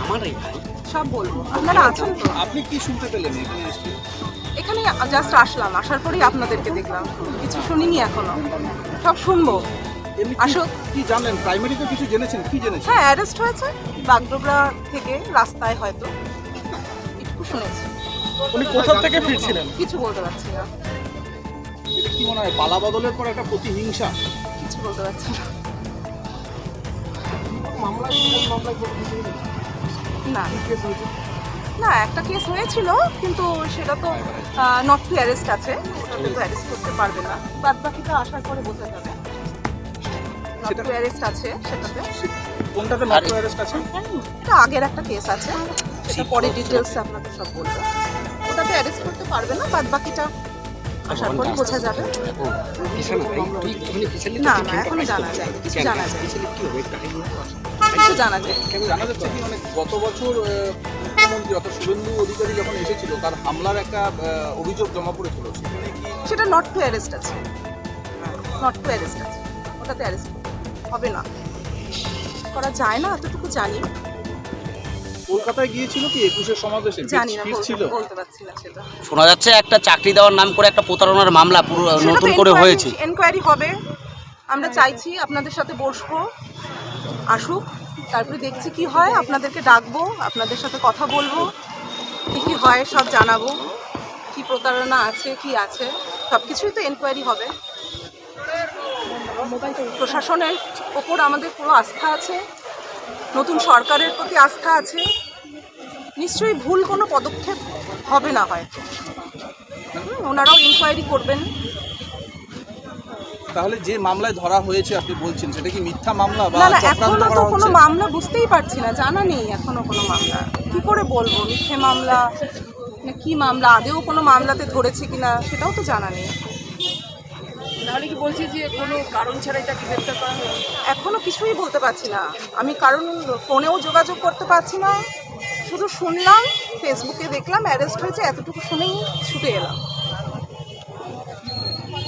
আমারই ভাই। সব বলবো, আপনারা আছেন তো? আপনি কি শুনতে পেলেন এখানে এসে? এখানে জাস্ট আসলাম, আসার পরেই আপনাদেরকে দেখলাম, কিছু শুনিনি এখনো, সব শুনবো। এমনি আসুক। কি জানলেন? প্রাইমারিতে কিছু জেনেছেন? কি জেনেছেন? হ্যাঁ, অ্যারেস্ট হয়েছে বাগডোগরা থেকে, রাস্তায় হয়তো একটু শুনেছি। উনি কোথা থেকে ফিরছিলেন? কিছু বলতে পারছি না, এটা কি মনে হয় পালা বদলের পর একটা প্রতিহিংসা? কিছু বলতে পারছি না। না না, একটা কেস হয়েছিল, কিন্তু সেটা তো নট টু অ্যারেস্ট আছে, ওটাতে তো অ্যারেস্ট করতে পারবে না। বাদ বাকিটা আসার পরে বোঝা যাবে। নট টু অ্যারেস্ট আছে সেটাতে। কোনটাতে নট অ্যারেস্ট আছে? এটা আগের একটা কেস আছে, সেটা পরে ডিটেলসে আপনাদের সব বলবো। ওটাতে অ্যারেস্ট করতে পারবে না, বাদ বাকিটা আসার পরে বোঝা যাবে। না না, এখনো জানা যায়, কিছু জানা যায়, কিছু জানা যায়। জানা যাচ্ছে কি মানে গত বছর মুখ্যমন্ত্রী অর্থাৎ শুভেন্দু অধিকারী যখন এসেছিল তার হামলার একটা অভিযোগ জমা পড়েছিল, সেখানে কি সেটা নট টু অ্যারেস্ট আছে, নট টু অ্যারেস্ট আছে, ওটাতে অ্যারেস্ট হবে না, করা যায় না, এতটুকু জানি। কলকাতায় গিয়েছিল কি 21-এর সমাবেশে? জানি না, ছিল বলতে পারছি না সেটা। শোনা যাচ্ছে একটা চাকরি দেওয়ার নাম করে একটা প্রতারণার মামলা পুরো নতুন করে হয়েছে। এনকোয়ারি হবে, আমরা চাইছি আপনাদের সাথে বসবো, আসুক, তারপরে দেখছি কি হয়, আপনাদেরকে ডাকবো, আপনাদের সাথে কথা বলবো, কি কি হয় সব জানাবো, কি প্রতারণা আছে কি আছে, সব কিছুই তো এনকোয়ারি হবে। প্রশাসনের ওপর আমাদের পুরো আস্থা আছে, নতুন সরকারের প্রতি আস্থা আছে, নিশ্চয়ই ভুল কোনো পদক্ষেপ হবে না হয়, ওনারাও ইনকোয়ারি করবেন। তাহলে যে মামলায় ধরা হয়েছে আপনি বলছেন সেটা কি মিথ্যা মামলা বা না না, চক্রান্ত এখনো করা তো কোনো হচ্ছে? মামলা বুঝতেই পারছি না, জানা নেই এখনো কোনো মামলা, কি করে বলবো মিথ্যে মামলা না কি মামলা, আদেও কোনো মামলাতে ধরেছে কিনা সেটাও তো জানা নেই। নাহলে কি বলছি যে কোনো কারণ ছাড়াই তাকে গ্রেফতার করা হলো? এখনো কিছুই বলতে পারছি না আমি, কারণ ফোনেও যোগাযোগ করতে পারছি না, শুধু শুনলাম, ফেসবুকে দেখলাম অ্যারেস্ট হয়েছে, এতটুকু শুনেই ছুটে এলাম।